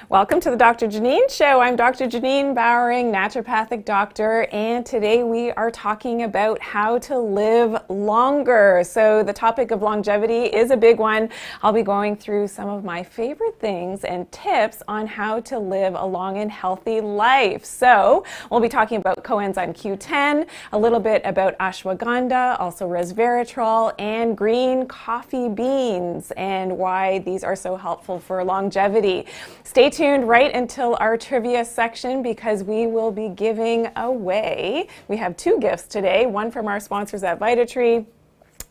Welcome to the Dr. Janine Show. I'm Dr. Janine Bowering, naturopathic doctor, and today we are talking about how to live longer. So the topic of longevity is a big one. I'll be going through some of my favorite things and tips on how to live a long and healthy life. So we'll be talking about coenzyme Q10, a little bit about ashwagandha, also resveratrol, and green coffee beans, and why these are so helpful for longevity. Stay tuned right until our trivia section because we will be giving away, we have two gifts today, one from our sponsors at VitaTree,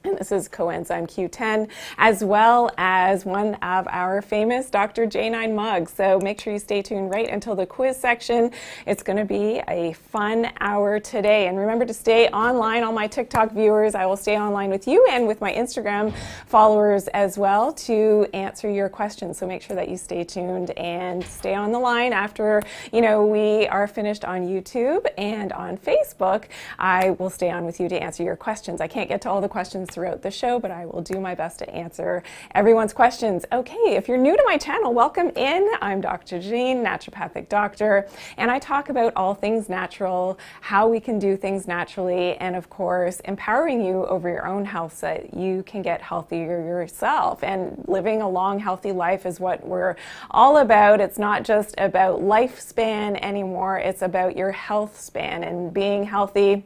and this is coenzyme Q10, as well as one of our famous Dr. Janine mugs. So make sure you stay tuned right until the quiz section. It's going to be a fun hour today. And remember to stay online, all my TikTok viewers. I will stay online with you and with my Instagram followers as well to answer your questions. So make sure that you stay tuned and stay on the line after, we are finished on YouTube and on Facebook. I will stay on with you to answer your questions. I can't get to all the questions throughout the show, but I will do my best to answer everyone's questions. Okay, if you're new to my channel, welcome in. I'm Dr. Janine, naturopathic doctor, and I talk about all things natural, how we can do things naturally, and of course, empowering you over your own health so that you can get healthier yourself. And living a long, healthy life is what we're all about. It's not just about lifespan anymore, it's about your health span and being healthy,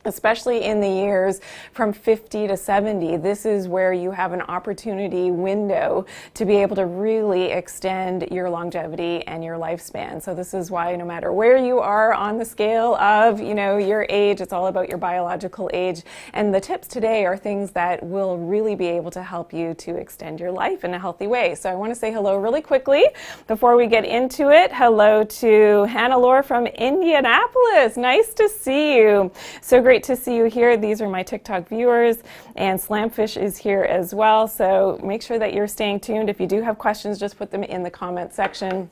especially in the years from 50 to 70. This is where you have an opportunity window to be able to really extend your longevity and your lifespan. So this is why no matter where you are on the scale of, your age, it's all about your biological age. And the tips today are things that will really be able to help you to extend your life in a healthy way. So I want to say hello really quickly before we get into it. Hello to Hannah-Laure from Indianapolis. Nice to see you. So great to see you here. These are my TikTok viewers, and Slamfish is here as well. So make sure that you're staying tuned. If you do have questions, just put them in the comment section.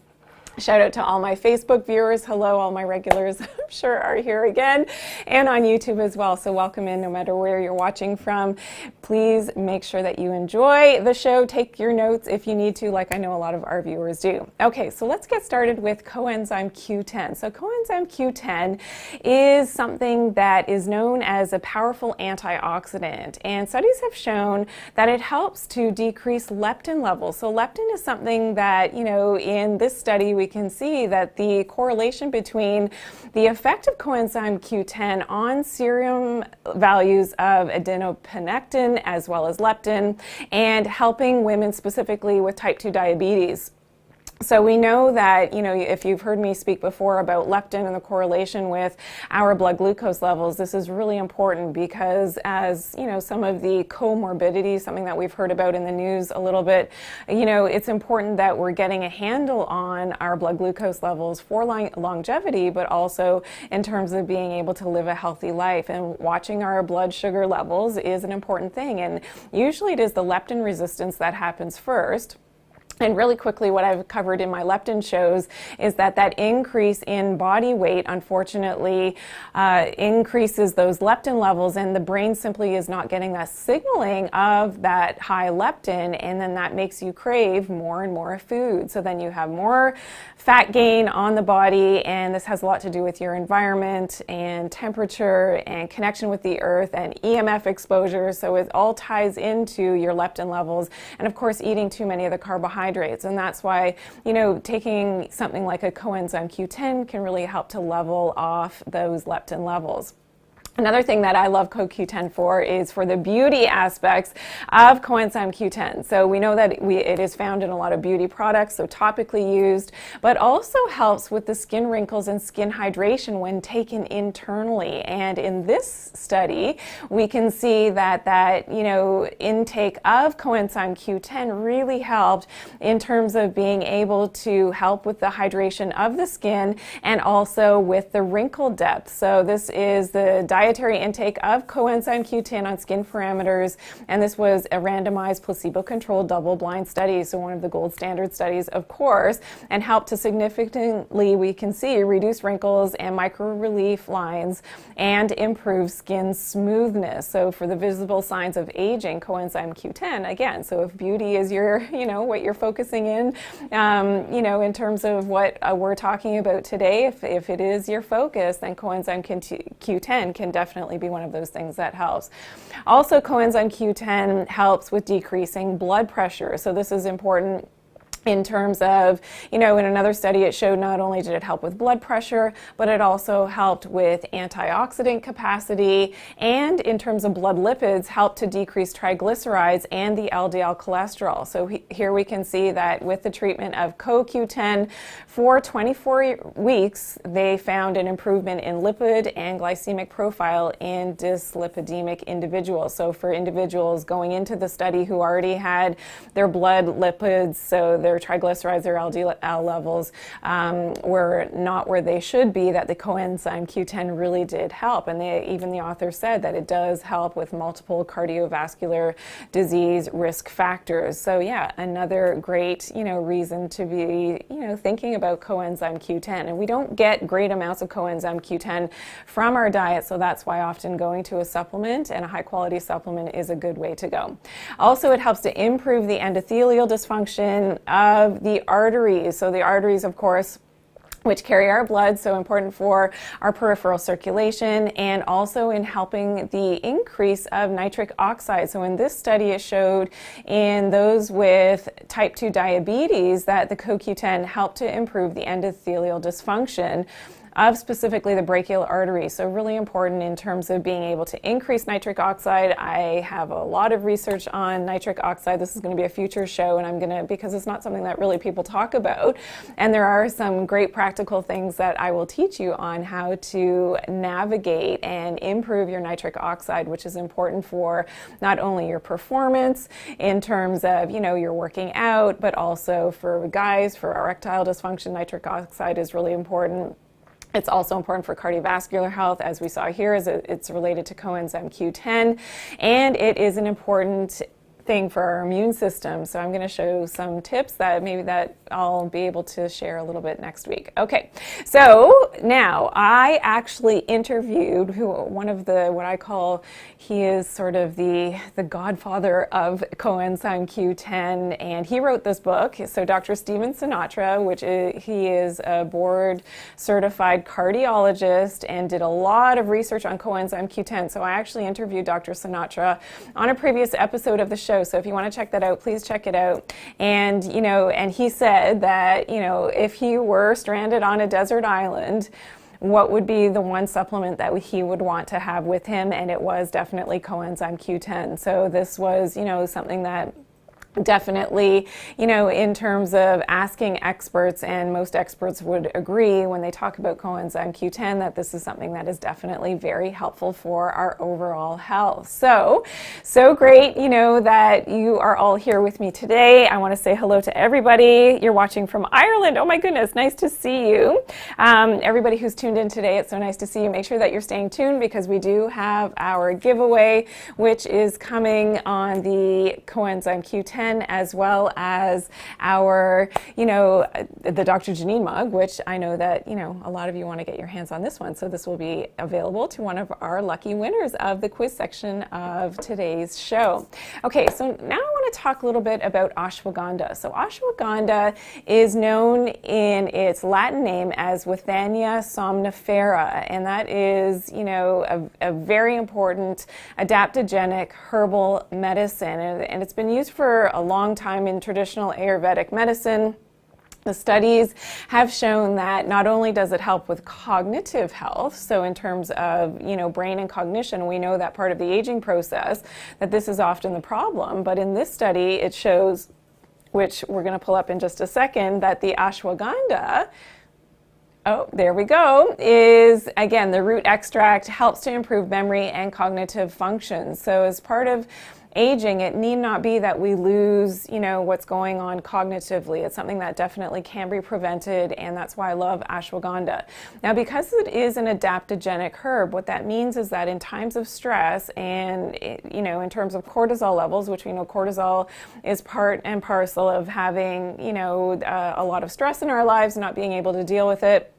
Shout out to all my Facebook viewers. Hello, all my regulars, I'm sure are here again, and on YouTube as well. So welcome in no matter where you're watching from. Please make sure that you enjoy the show. Take your notes if you need to, like I know a lot of our viewers do. Okay, so let's get started with coenzyme Q10. So coenzyme Q10 is something that is known as a powerful antioxidant, and studies have shown that it helps to decrease leptin levels. So leptin is something that, in this study we can see that the correlation between the effect of coenzyme Q10 on serum values of adenopectin as well as leptin, and helping women specifically with type 2 diabetes. So we know that, if you've heard me speak before about leptin and the correlation with our blood glucose levels, this is really important because as, some of the comorbidities, something that we've heard about in the news a little bit, it's important that we're getting a handle on our blood glucose levels for longevity, but also in terms of being able to live a healthy life. And watching our blood sugar levels is an important thing. And usually it is the leptin resistance that happens first. And really quickly, what I've covered in my leptin shows is that increase in body weight, unfortunately, increases those leptin levels, and the brain simply is not getting that signaling of that high leptin, and then that makes you crave more and more food. So then you have more fat gain on the body, and this has a lot to do with your environment and temperature and connection with the earth and EMF exposure. So it all ties into your leptin levels, and of course eating too many of the carbohydrates. And that's why, taking something like a coenzyme Q10 can really help to level off those leptin levels. Another thing that I love CoQ10 for is for the beauty aspects of coenzyme Q10. So we know that it is found in a lot of beauty products, so topically used, but also helps with the skin wrinkles and skin hydration when taken internally. And in this study, we can see that intake of coenzyme Q10 really helped in terms of being able to help with the hydration of the skin and also with the wrinkle depth. So this is the dietary intake of coenzyme Q10 on skin parameters, and this was a randomized placebo-controlled double-blind study, so one of the gold standard studies, of course, and helped to significantly, we can see, reduce wrinkles and micro-relief lines and improve skin smoothness. So for the visible signs of aging, coenzyme Q10, again, so if beauty is your, what you're focusing in, in terms of what we're talking about today, if it is your focus, then coenzyme Q10 can definitely be one of those things that helps. Also, coenzyme Q10 helps with decreasing blood pressure. So this is important in terms of, in another study it showed not only did it help with blood pressure, but it also helped with antioxidant capacity, and in terms of blood lipids, helped to decrease triglycerides and the LDL cholesterol. So here we can see that with the treatment of CoQ10 for 24 weeks, they found an improvement in lipid and glycemic profile in dyslipidemic individuals. So for individuals going into the study who already had their blood lipids, so their triglycerides, their LDL levels were not where they should be, that the coenzyme Q10 really did help. And even the author said that it does help with multiple cardiovascular disease risk factors. So yeah, another great, reason to be, thinking about coenzyme Q10. And we don't get great amounts of coenzyme Q10 from our diet, so that's why often going to a supplement, and a high quality supplement, is a good way to go. Also, it helps to improve the endothelial dysfunction of the arteries. So the arteries, of course, which carry our blood, so important for our peripheral circulation, and also in helping the increase of nitric oxide. So in this study, it showed in those with type 2 diabetes that the CoQ10 helped to improve the endothelial dysfunction of specifically the brachial artery. So really important in terms of being able to increase nitric oxide. I have a lot of research on nitric oxide. This is going to be a future show, and because it's not something that really people talk about. And there are some great practical things that I will teach you on how to navigate and improve your nitric oxide, which is important for not only your performance in terms of, you're working out, but also for guys, for erectile dysfunction, nitric oxide is really important. It's also important for cardiovascular health, as we saw here, as it's related to coenzyme Q10, and it is an important thing for our immune system. So I'm going to show some tips that I'll be able to share a little bit next week. Okay, so now I actually interviewed one of the, what I call, he is sort of the godfather of coenzyme Q10, and he wrote this book. So Dr. Stephen Sinatra, he is a board certified cardiologist and did a lot of research on coenzyme Q10. So I actually interviewed Dr. Sinatra on a previous episode of the show. So if you want to check that out, please check it out. And, and he said that, if he were stranded on a desert island, what would be the one supplement that he would want to have with him? And it was definitely coenzyme Q10. So this was, something that definitely, in terms of asking experts, and most experts would agree when they talk about coenzyme Q10 that this is something that is definitely very helpful for our overall health. So great, that you are all here with me today. I want to say hello to everybody. You're watching from Ireland. Oh my goodness, nice to see you. Everybody who's tuned in today, it's so nice to see you. Make sure that you're staying tuned because we do have our giveaway, which is coming on the coenzyme Q10, as well as our, the Dr. Janine mug, which I know that, a lot of you want to get your hands on this one. So this will be available to one of our lucky winners of the quiz section of today's show. Okay, so now I want to talk a little bit about ashwagandha. So ashwagandha is known in its Latin name as Withania somnifera, and that is, a very important adaptogenic herbal medicine, and it's been used for a long time in traditional Ayurvedic medicine. The studies have shown that not only does it help with cognitive health, so in terms of, brain and cognition, we know that part of the aging process, that this is often the problem, but in this study it shows, which we're going to pull up in just a second, that the ashwagandha, oh, there we go, is, again, the root extract helps to improve memory and cognitive function. So as part of aging, it need not be that we lose, what's going on cognitively. It's something that definitely can be prevented, and that's why I love ashwagandha. Now, because it is an adaptogenic herb, what that means is that in times of stress and, in terms of cortisol levels, which we know cortisol is part and parcel of having, a lot of stress in our lives, not being able to deal with it.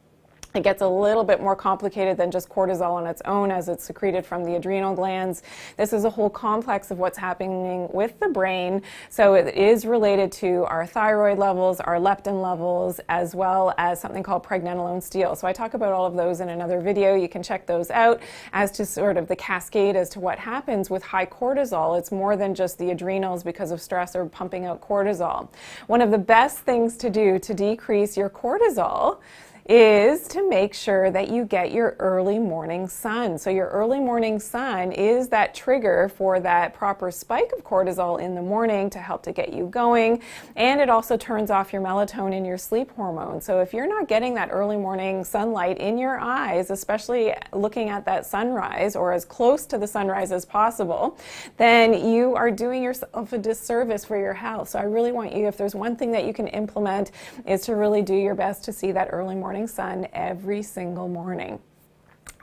It gets a little bit more complicated than just cortisol on its own as it's secreted from the adrenal glands. This is a whole complex of what's happening with the brain. So it is related to our thyroid levels, our leptin levels, as well as something called pregnenolone steal. So I talk about all of those in another video. You can check those out as to sort of the cascade as to what happens with high cortisol. It's more than just the adrenals because of stress or pumping out cortisol. One of the best things to do to decrease your cortisol is to make sure that you get your early morning sun. So your early morning sun is that trigger for that proper spike of cortisol in the morning to help to get you going, and it also turns off your melatonin, your sleep hormone. So if you're not getting that early morning sunlight in your eyes, especially looking at that sunrise or as close to the sunrise as possible, then you are doing yourself a disservice for your health. So I really want you, if there's one thing that you can implement, is to really do your best to see that early morning sun every single morning.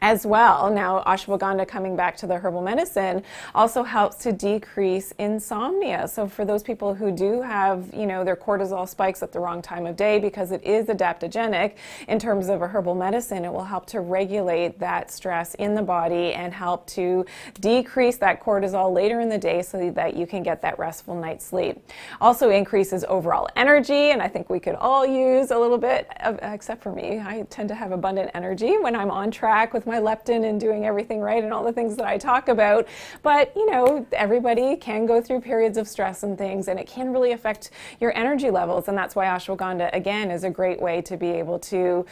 As well, now ashwagandha, coming back to the herbal medicine, also helps to decrease insomnia. So for those people who do have, their cortisol spikes at the wrong time of day, because it is adaptogenic in terms of a herbal medicine, it will help to regulate that stress in the body and help to decrease that cortisol later in the day so that you can get that restful night's sleep. Also increases overall energy, and I think we could all use a little bit of, except for me. I tend to have abundant energy when I'm on track with my leptin and doing everything right and all the things that I talk about. But, everybody can go through periods of stress and things, and it can really affect your energy levels. And that's why ashwagandha, again, is a great way to be able to,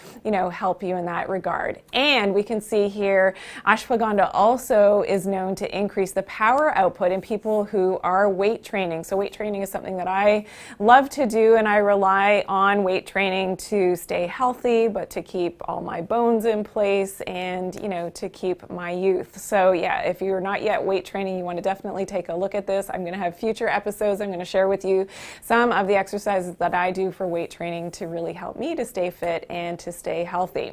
help you in that regard. And we can see here, ashwagandha also is known to increase the power output in people who are weight training. So weight training is something that I love to do, and I rely on weight training to stay healthy, but to keep all my bones in place and, to keep my youth. So yeah, if you're not yet weight training, you want to definitely take a look at this. I'm going to have future episodes. I'm going to share with you some of the exercises that I do for weight training to really help me to stay fit and to stay healthy.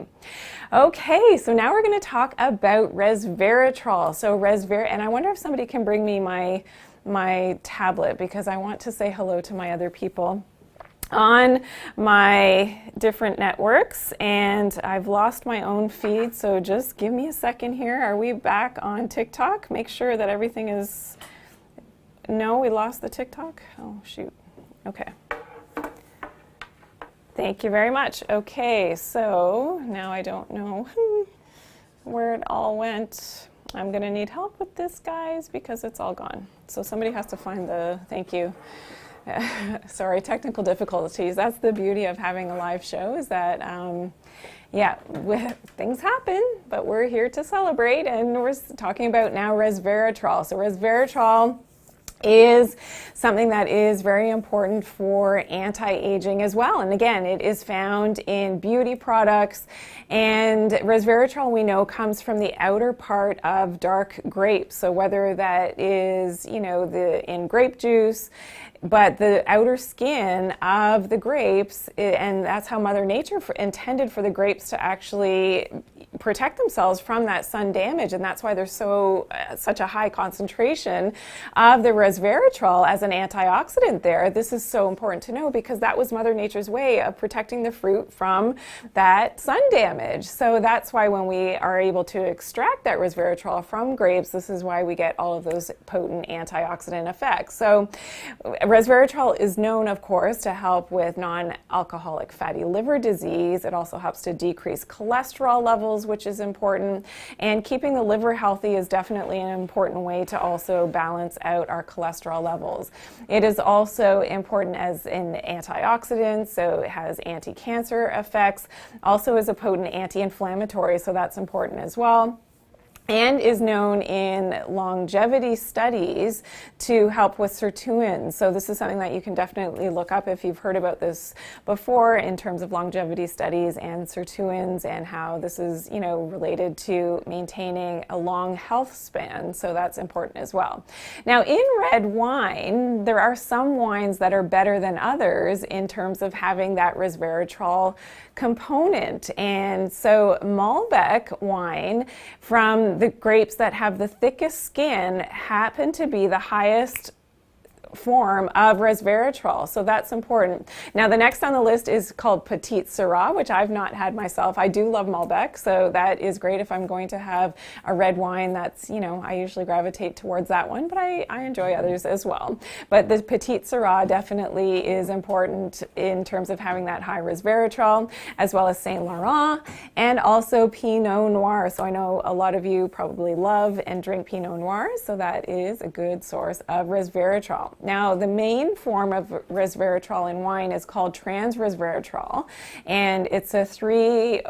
Okay, so now we're going to talk about resveratrol. So and I wonder if somebody can bring me my tablet, because I want to say hello to my other people on my different networks, and I've lost my own feed, so just give me a second here. Are we back on TikTok? Make sure that everything is... No, we lost the TikTok? Oh, shoot. Okay. Thank you very much. Okay, so now I don't know where it all went. I'm going to need help with this, guys, because it's all gone. So somebody has to find the... Thank you. Sorry, technical difficulties. That's the beauty of having a live show, is that, things happen, but we're here to celebrate, and we're talking about now resveratrol. So resveratrol is something that is very important for anti-aging as well. And again, it is found in beauty products, and resveratrol, we know, comes from the outer part of dark grapes. So whether that is, in grape juice, but the outer skin of the grapes, and that's how Mother Nature intended for the grapes to actually protect themselves from that sun damage, and that's why there's such a high concentration of the resveratrol as an antioxidant there. This is so important to know, because that was Mother Nature's way of protecting the fruit from that sun damage. So that's why when we are able to extract that resveratrol from grapes, this is why we get all of those potent antioxidant effects. So resveratrol is known, of course, to help with non-alcoholic fatty liver disease. It also helps to decrease cholesterol levels, which is important. And keeping the liver healthy is definitely an important way to also balance out our cholesterol levels. It is also important as an antioxidant, so it has anti-cancer effects. Also is a potent anti-inflammatory, so that's important as well. and is known in longevity studies to help with sirtuins. So this is something that you can definitely look up if you've heard about this before in terms of longevity studies and sirtuins and how this is, related to maintaining a long health span. So that's important as well. Now in red wine, there are some wines that are better than others in terms of having that resveratrol component. And so Malbec wine from the grapes that have the thickest skin happen to be the highest form of resveratrol, so that's important. Now the next on the list is called Petite Syrah, which I've not had myself. I do love Malbec, so that is great if I'm going to have a red wine. That's, I usually gravitate towards that one, but I enjoy others as well. But the Petite Syrah definitely is important in terms of having that high resveratrol, as well as Saint Laurent and also Pinot Noir. So I know a lot of you probably love and drink Pinot Noir, so that is a good source of resveratrol. Now, the main form of resveratrol in wine is called trans-resveratrol, and it's a 3-O-beta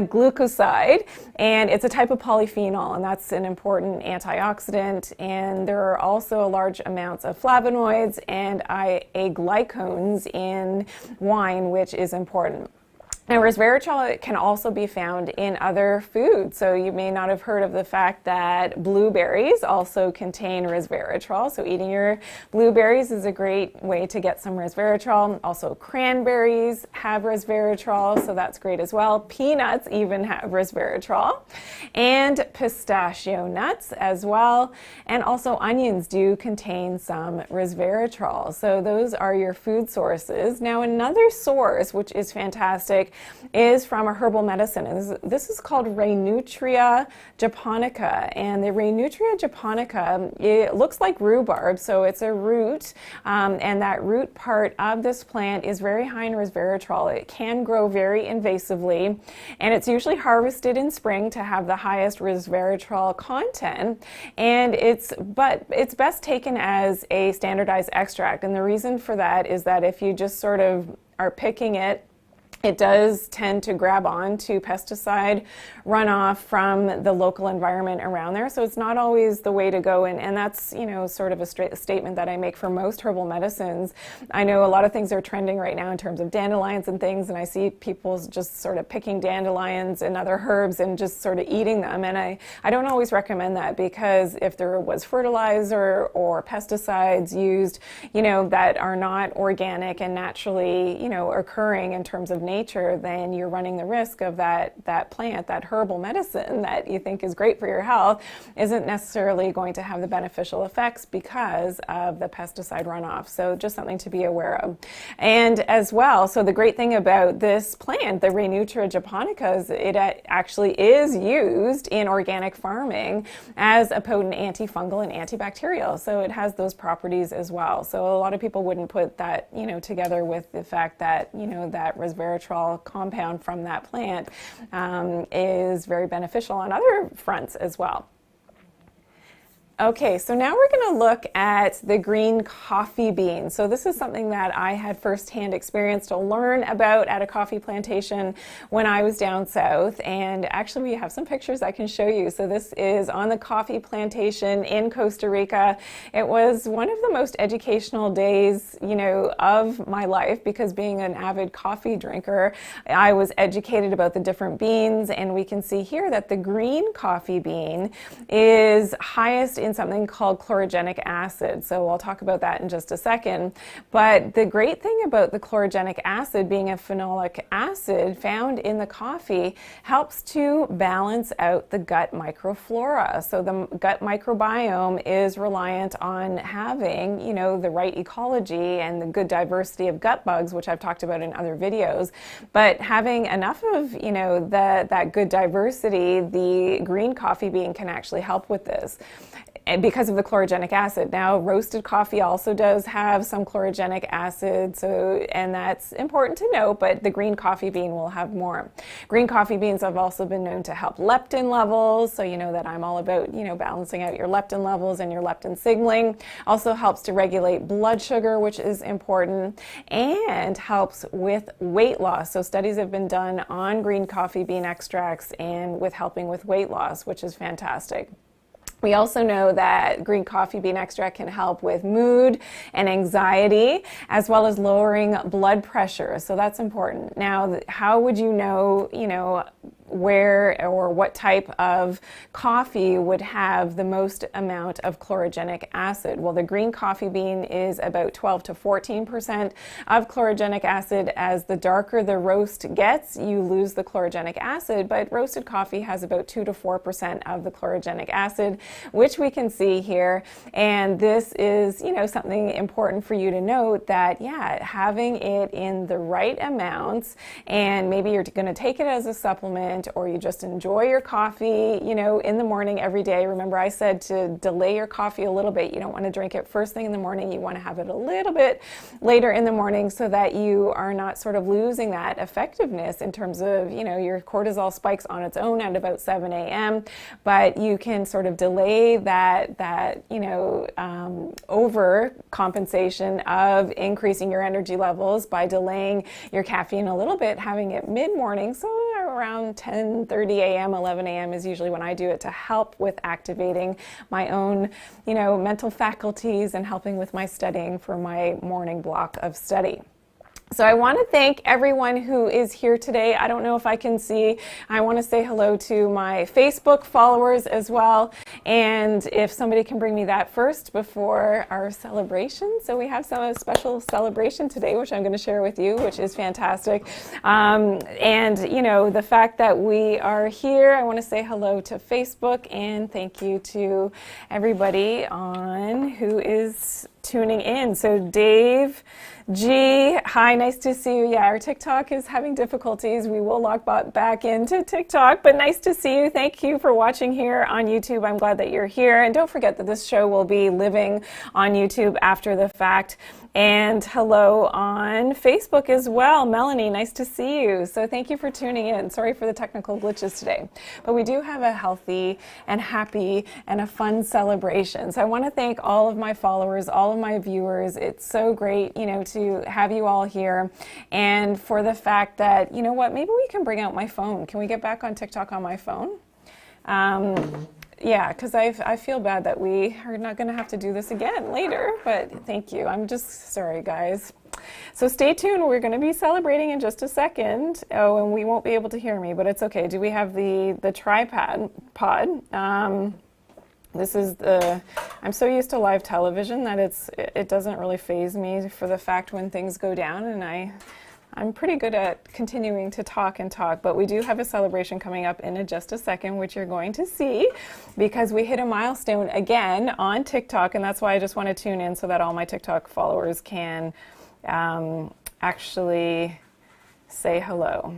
glucoside, and it's a type of polyphenol, and that's an important antioxidant. And there are also large amounts of flavonoids and glycones in wine, which is important. Now, resveratrol can also be found in other foods. So you may not have heard of the fact that blueberries also contain resveratrol. So eating your blueberries is a great way to get some resveratrol. Also, cranberries have resveratrol, so that's great as well. Peanuts even have resveratrol. And pistachio nuts as well. And also onions do contain some resveratrol. So those are your food sources. Now, another source, which is fantastic, is from a herbal medicine. And this is called Renutria japonica. And the Renutria japonica, it looks like rhubarb, so it's a root, and that root part of this plant is very high in resveratrol. It can grow very invasively, and it's usually harvested in spring to have the highest resveratrol content. And it's best taken as a standardized extract. And the reason for that is that if you just sort of are picking it, it does tend to grab on to pesticide runoff from the local environment around there. So it's not always the way to go. And that's, sort of a statement that I make for most herbal medicines. I know a lot of things are trending right now in terms of dandelions and things. And I see people just sort of picking dandelions and other herbs and just sort of eating them. And I don't always recommend that, because if there was fertilizer or pesticides used, that are not organic and naturally, occurring in terms of nature, then you're running the risk of that plant, that herbal medicine that you think is great for your health, isn't necessarily going to have the beneficial effects because of the pesticide runoff. So just something to be aware of. And as well, so the great thing about this plant, the Renutria japonica, is it actually is used in organic farming as a potent antifungal and antibacterial. So it has those properties as well. So a lot of people wouldn't put that, together with the fact that, that resveratrol compound from that plant is very beneficial on other fronts as well. Okay, so now we're going to look at the green coffee bean. So this is something that I had firsthand experience to learn about at a coffee plantation when I was down south. And actually we have some pictures I can show you. So this is on the coffee plantation in Costa Rica. It was one of the most educational days, of my life, because being an avid coffee drinker, I was educated about the different beans. And we can see here that the green coffee bean is highest in something called chlorogenic acid. So I'll talk about that in just a second. But the great thing about the chlorogenic acid being a phenolic acid found in the coffee helps to balance out the gut microflora. So the gut microbiome is reliant on having, the right ecology and the good diversity of gut bugs, which I've talked about in other videos. But having enough of, that good diversity, the green coffee bean can actually help with this. and because of the chlorogenic acid. Now, roasted coffee also does have some chlorogenic acid, and that's important to note, but the green coffee bean will have more. Green coffee beans have also been known to help leptin levels, so you know that I'm all about, balancing out your leptin levels and your leptin signaling. Also helps to regulate blood sugar, which is important, and helps with weight loss. So studies have been done on green coffee bean extracts and with helping with weight loss, which is fantastic. We also know that green coffee bean extract can help with mood and anxiety, as well as lowering blood pressure. So that's important. Now, how would you know, where or what type of coffee would have the most amount of chlorogenic acid? Well, the green coffee bean is about 12 to 14% of chlorogenic acid. As the darker the roast gets, you lose the chlorogenic acid, but roasted coffee has about 2 to 4% of the chlorogenic acid, which we can see here. And this is, something important for you to note, that, having it in the right amounts, and maybe you're going to take it as a supplement, or you just enjoy your coffee, in the morning every day. Remember, I said to delay your coffee a little bit. You don't want to drink it first thing in the morning. You want to have it a little bit later in the morning so that you are not sort of losing that effectiveness in terms of, your cortisol spikes on its own at about 7 a.m. But you can sort of delay that overcompensation of increasing your energy levels by delaying your caffeine a little bit, having it mid-morning. So around 10:30 a.m., 11 a.m. is usually when I do it, to help with activating my own, mental faculties and helping with my studying for my morning block of study. So I want to thank everyone who is here today. I don't know if I can see. I want to say hello to my Facebook followers as well. And if somebody can bring me that first before our celebration. So we have some special celebration today, which I'm going to share with you, which is fantastic. The fact that we are here, I want to say hello to Facebook, and thank you to everybody on who is tuning in. So Dave G, hi, nice to see you. Yeah, our TikTok is having difficulties. We will log back into TikTok, but nice to see you. Thank you for watching here on YouTube. I'm glad that you're here. And don't forget that this show will be living on YouTube after the fact. And hello on Facebook as well. Melanie, nice to see you. So thank you for tuning in. Sorry for the technical glitches today. But we do have a healthy and happy and a fun celebration. So I want to thank all of my followers, all of my viewers. It's so great, to have you all here. And for the fact that, maybe we can bring out my phone. Can we get back on TikTok on my phone? Yeah, because I feel bad that we are not going to have to do this again later, but thank you. I'm just sorry, guys. So stay tuned. We're going to be celebrating in just a second. Oh, and we won't be able to hear me, but it's okay. Do we have the tripod pod? This is I'm so used to live television that it doesn't really faze me for the fact when things go down, and I'm pretty good at continuing to talk and talk, but we do have a celebration coming up in just a second, which you're going to see, because we hit a milestone again on TikTok, and that's why I just want to tune in so that all my TikTok followers can actually say hello.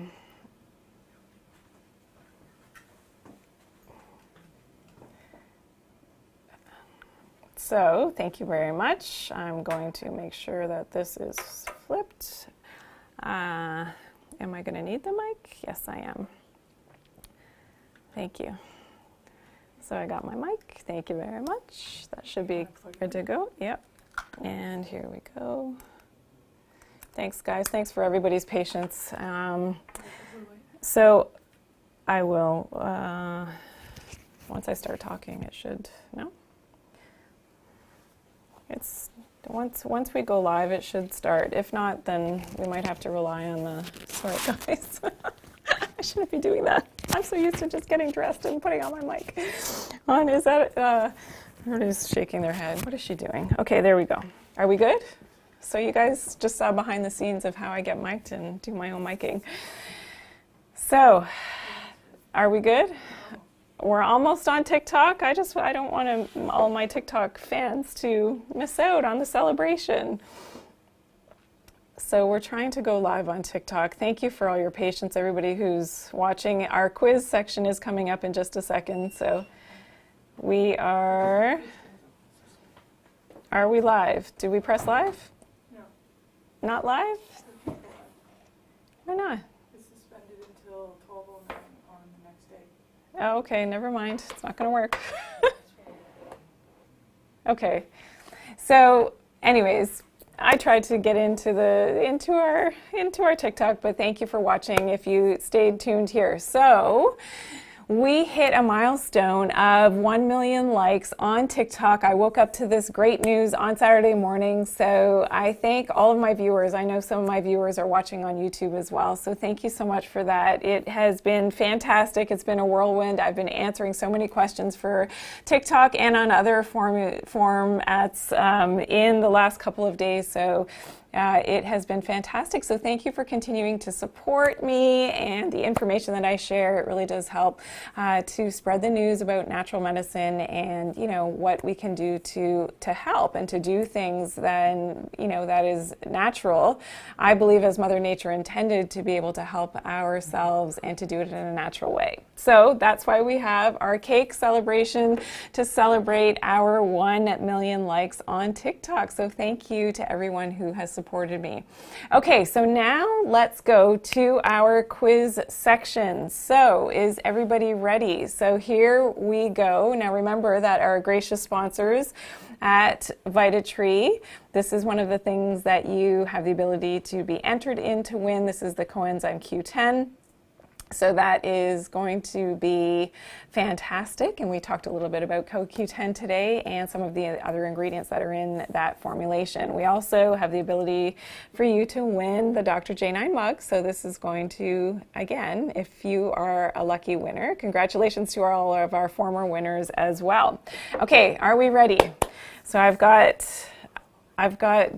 So thank you very much. I'm going to make sure that this is flipped. Am I going to need the mic? Yes, I am. Thank you. So I got my mic. Thank you very much. That should be good to go. Yep. And here we go. Thanks, guys. Thanks for everybody's patience. So I will, once I start talking, it should, no? It's once we go live, it should start. If not, then we might have to rely on the, sorry guys. I shouldn't be doing that. I'm so used to just getting dressed and putting on my mic on. Is that, everybody's shaking their head. What is she doing? Okay, there we go. Are we good? So you guys just saw behind the scenes of how I get mic'd and do my own miking. So, are we good? We're almost on TikTok. I don't want all my TikTok fans to miss out on the celebration. So we're trying to go live on TikTok. Thank you for all your patience, everybody who's watching. Our quiz section is coming up in just a second, so We are we live? Did we press live? No. Not live? Why not? It's suspended until 12:09 on the next day. Oh, okay, never mind. It's not going to work. Okay. So, anyways, I tried to get into our TikTok, but thank you for watching if you stayed tuned here. So, we hit a milestone of 1 million likes on TikTok. I woke up to this great news on Saturday morning, so I thank all of my viewers. I know some of my viewers are watching on YouTube as well, so thank you so much for that. It has been fantastic. It's been a whirlwind. I've been answering so many questions for TikTok and on other formats in the last couple of days, so it has been fantastic. So thank you for continuing to support me and the information that I share. It really does help to spread the news about natural medicine and, you know, what we can do to help and to do things that, you know, that is natural. I believe as Mother Nature intended to be able to help ourselves and to do it in a natural way. So that's why we have our cake celebration to celebrate our 1 million likes on TikTok. So thank you to everyone who has supported me. Okay, so now let's go to our quiz section. So is everybody ready? So here we go. Now remember that our gracious sponsors at VitaTree, this is one of the things that you have the ability to be entered in to win. This is the Co-enzyme Q10. So that is going to be fantastic, and we talked a little bit about CoQ10 today and some of the other ingredients that are in that formulation. We also have the ability for you to win the Dr. Janine mug, so this is going to, again, if you are a lucky winner, congratulations to all of our former winners as well. Okay, are we ready? So I've got,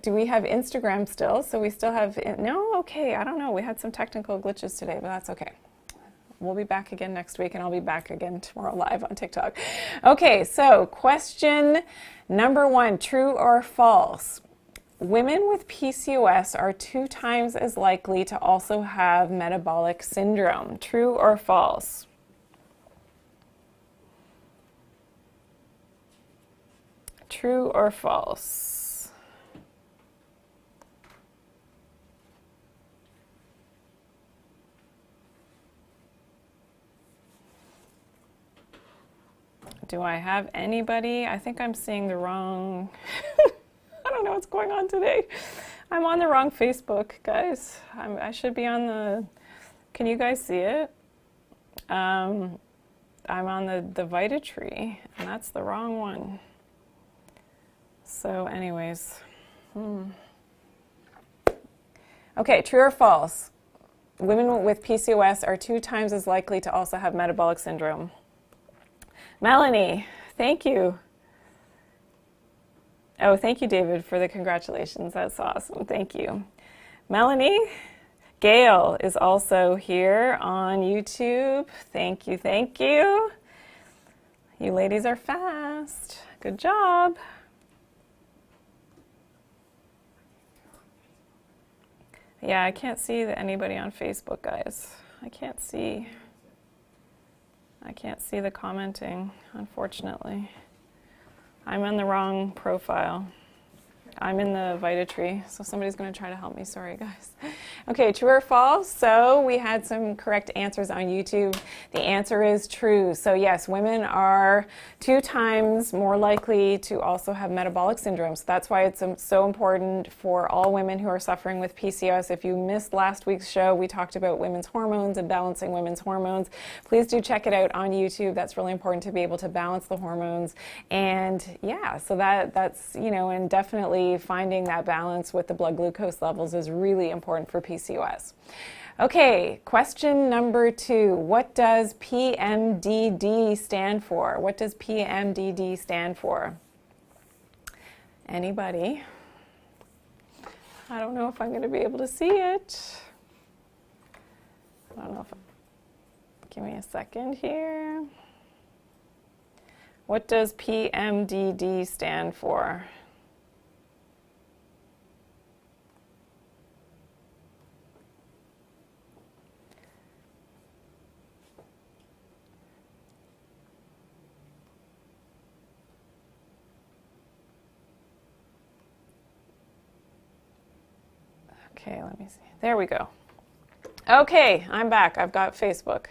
do we have Instagram still? So we still have, no? Okay, I don't know. We had some technical glitches today, but that's okay. We'll be back again next week, and I'll be back again tomorrow live on TikTok. Okay, so question number 1, true or false? Women with PCOS are 2 times as likely to also have metabolic syndrome. True or false? True or false? Do I have anybody? I think I'm seeing the wrong, I don't know what's going on today. I'm on the wrong Facebook, guys. I should be on the, can you guys see it? I'm on the VitaTree, and that's the wrong one. So anyways, Okay, true or false? Women with PCOS are 2 times as likely to also have metabolic syndrome. Melanie, thank you. Oh, thank you, David, for the congratulations. That's awesome. Thank you. Melanie, Gail is also here on YouTube. Thank you, thank you. You ladies are fast. Good job. Yeah, I can't see anybody on Facebook, guys. I can't see the commenting, unfortunately. I'm in the wrong profile. I'm in the VitaTree, so somebody's going to try to help me. Sorry, guys. Okay, true or false? So we had some correct answers on YouTube. The answer is true. So yes, women are 2 times more likely to also have metabolic syndrome. So that's why it's so important for all women who are suffering with PCOS. If you missed last week's show, we talked about women's hormones and balancing women's hormones. Please do check it out on YouTube. That's really important to be able to balance the hormones. And yeah, so that's, you know, and definitely finding that balance with the blood glucose levels is really important for PCOS. Okay, question number 2. What does PMDD stand for? What does PMDD stand for? Anybody? I don't know if I'm going to be able to see it. I don't know if, give me a second here. What does PMDD stand for? Okay, let me see. There we go. Okay, I'm back. I've got Facebook.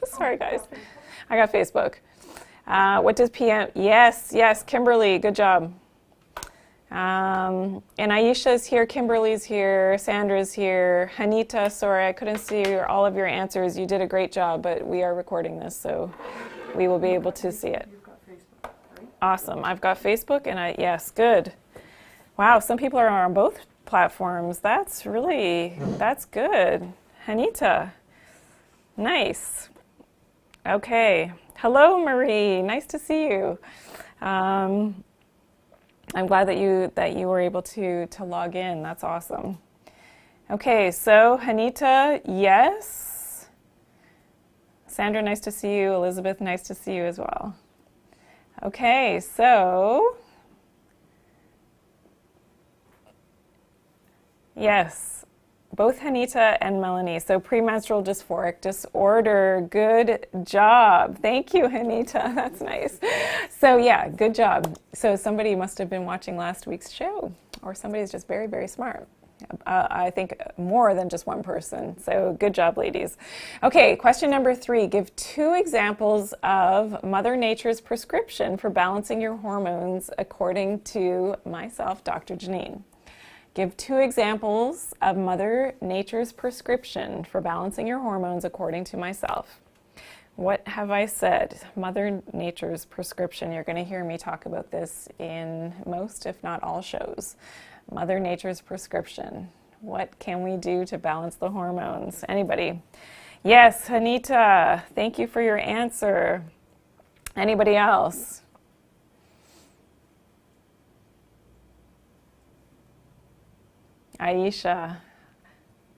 Sorry, guys. I got Facebook. What does PM? Yes, Kimberly, good job. And Aisha's here, Kimberly's here, Sandra's here, Hanita, sorry, I couldn't see all of your answers. You did a great job, but we are recording this, so we will be able to see it. You've got Facebook, right? Awesome. I've got Facebook, and yes, good. Wow, some people are on both platforms. That's good. Hanita, nice. Okay. Hello, Marie. Nice to see you. I'm glad that you were able to log in. That's awesome. Okay, so Hanita, yes. Sandra, nice to see you. Elizabeth, nice to see you as well. Okay, so yes, both Hanita and Melanie. So premenstrual dysphoric disorder. Good job. Thank you, Hanita. That's nice. So yeah, good job. So somebody must have been watching last week's show, or somebody's just very, very smart. I think more than just one person. So good job, ladies. Okay, question number 3. Give 2 examples of Mother Nature's prescription for balancing your hormones according to myself, Dr. Janine. Give 2 examples of Mother Nature's prescription for balancing your hormones according to myself. What have I said? Mother Nature's prescription. You're going to hear me talk about this in most, if not all, shows. Mother Nature's prescription. What can we do to balance the hormones? Anybody? Yes, Hanita. Thank you for your answer. Anybody else? Aisha,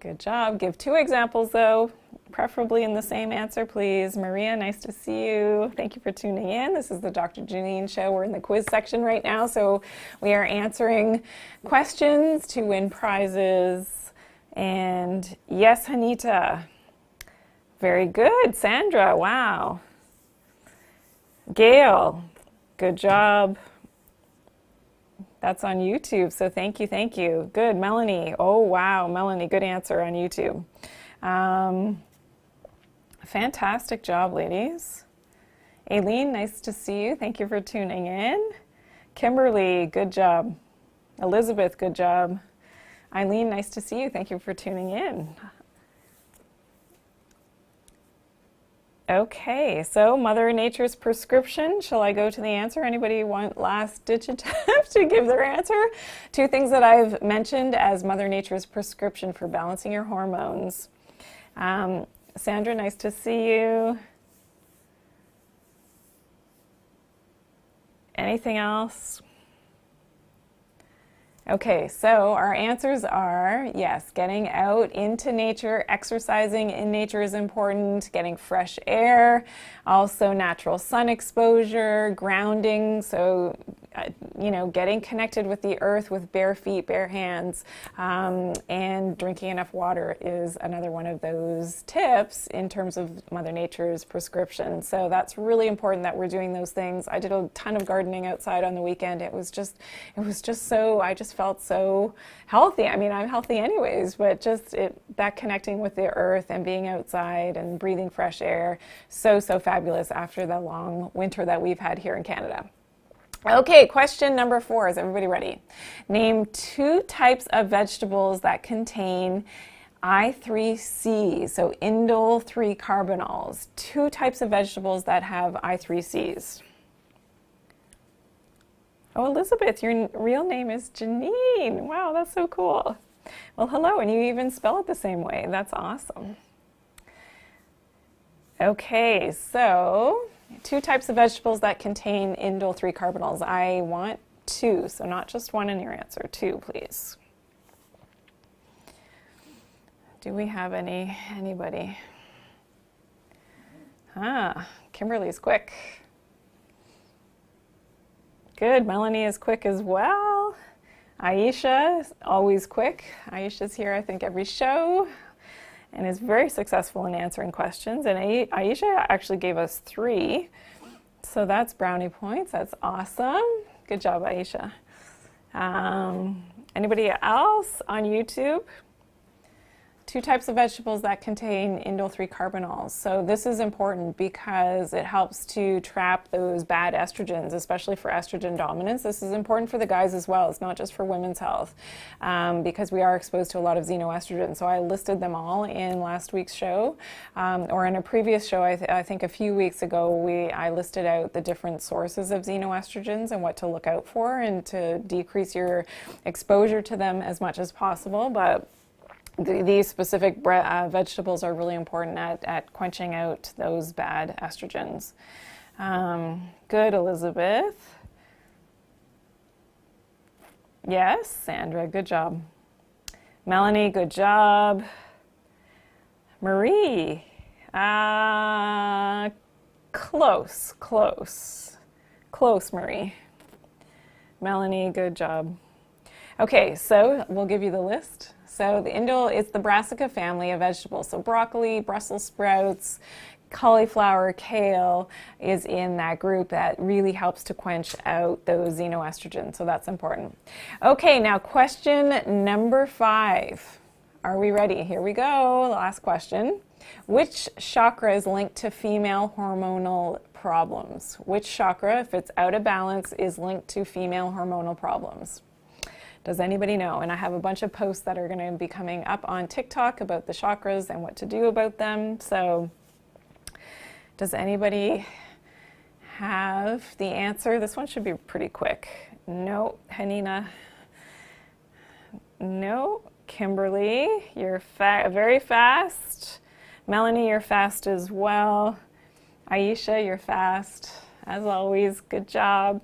good job. Give 2 examples though, preferably in the same answer, please. Maria, nice to see you. Thank you for tuning in. This is the Dr. Janine Show. We're in the quiz section right now, so we are answering questions to win prizes. And yes, Hanita, very good. Sandra, wow. Gail, good job. That's on YouTube, so thank you. Good, Melanie. Oh, wow, Melanie, good answer on YouTube. Fantastic job, ladies. Aileen, nice to see you. Thank you for tuning in. Kimberly, good job. Elizabeth, good job. Eileen, nice to see you. Thank you for tuning in. Okay, so Mother Nature's prescription. Shall I go to the answer? Anybody want last ditch attempt to give their answer? 2 things that I've mentioned as Mother Nature's prescription for balancing your hormones. Sandra, nice to see you. Anything else? Okay, so our answers are, yes, getting out into nature, exercising in nature is important, getting fresh air, also natural sun exposure, grounding, so, getting connected with the earth with bare feet, bare hands, and drinking enough water is another one of those tips in terms of Mother Nature's prescription. So that's really important that we're doing those things. I did a ton of gardening outside on the weekend. I just felt so healthy. I mean, I'm healthy anyways, but that connecting with the earth and being outside and breathing fresh air, so fabulous after the long winter that we've had here in Canada. Okay, question number 4. Is everybody ready? Name 2 types of vegetables that contain I3C, so indole 3 carbanols. 2 types of vegetables that have I3Cs. Oh, Elizabeth, your real name is Janine. Wow, that's so cool. Well, hello, and you even spell it the same way. That's awesome. Okay, so 2 types of vegetables that contain indole 3 carbanols. I want 2, so not just 1 in your answer. 2, please. Do we have anybody? Kimberly's quick. Good, Melanie is quick as well. Aisha is always quick. Aisha's here, I think, every show and is very successful in answering questions. And Aisha actually gave us 3, so that's brownie points. That's awesome. Good job, Aisha. Anybody else on YouTube? two types of vegetables that contain indole-3 carbanols. So this is important because it helps to trap those bad estrogens, especially for estrogen dominance. This is important for the guys as well. It's not just for women's health, because we are exposed to a lot of xenoestrogens. So I listed them all in last week's show, or in a previous show, I think a few weeks ago, I listed out the different sources of xenoestrogens and what to look out for and to decrease your exposure to them as much as possible. But these specific vegetables are really important at quenching out those bad estrogens. Good, Elizabeth. Yes, Sandra, good job. Melanie, good job. Marie, close, Marie. Melanie, good job. Okay, so we'll give you the list. So the indole is the brassica family of vegetables. So broccoli, Brussels sprouts, cauliflower, kale is in that group that really helps to quench out those xenoestrogens. So that's important. Okay, now question number 5. Are we ready? Here we go. Last question. Which chakra is linked to female hormonal problems? Which chakra, if it's out of balance, is linked to female hormonal problems? Does anybody know? And I have a bunch of posts that are going to be coming up on TikTok about the chakras and what to do about them. So does anybody have the answer? This one should be pretty quick. No. Hanina? No. Kimberly, you're very fast. Melanie, you're fast as well. Aisha, you're fast. As always, good job.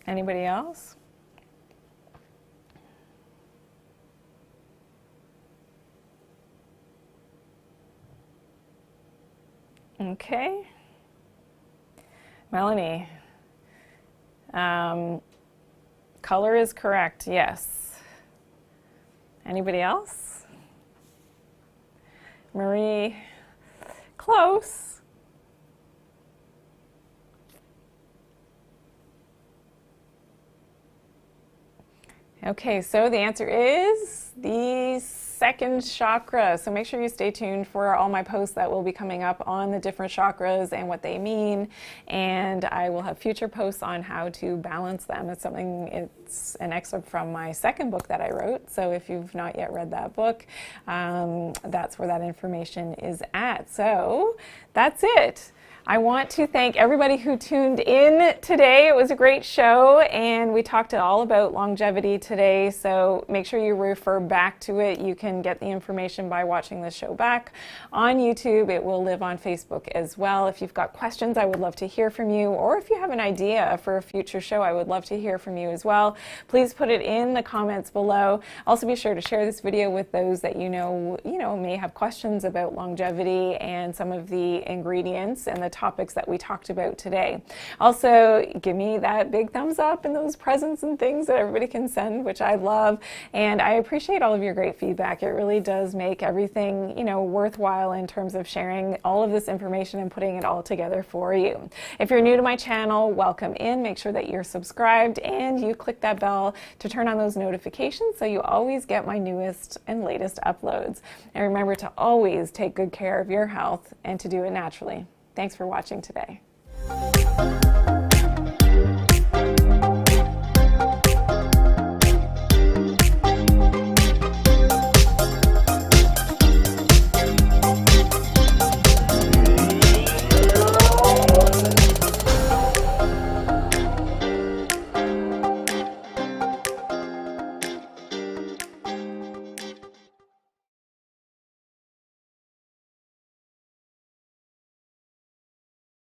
Anybody else? Okay. Melanie, color is correct, yes. Anybody else? Marie, close. Okay, so the answer is the second chakra. So make sure you stay tuned for all my posts that will be coming up on the different chakras and what they mean. And I will have future posts on how to balance them. It's an excerpt from my second book that I wrote. So if you've not yet read that book, that's where that information is at. So that's it. I want to thank everybody who tuned in today. It was a great show, and we talked all about longevity today, so make sure you refer back to it. You can get the information by watching the show back on YouTube. It will live on Facebook as well. If you've got questions, I would love to hear from you, or if you have an idea for a future show, I would love to hear from you as well. Please put it in the comments below. Also, be sure to share this video with those that you know may have questions about longevity and some of the ingredients and the topics that we talked about today. Also, give me that big thumbs up and those presents and things that everybody can send, which I love. And I appreciate all of your great feedback. It really does make everything, worthwhile in terms of sharing all of this information and putting it all together for you. If you're new to my channel, welcome in. Make sure that you're subscribed and you click that bell to turn on those notifications so you always get my newest and latest uploads. And remember to always take good care of your health and to do it naturally. Thanks for watching today.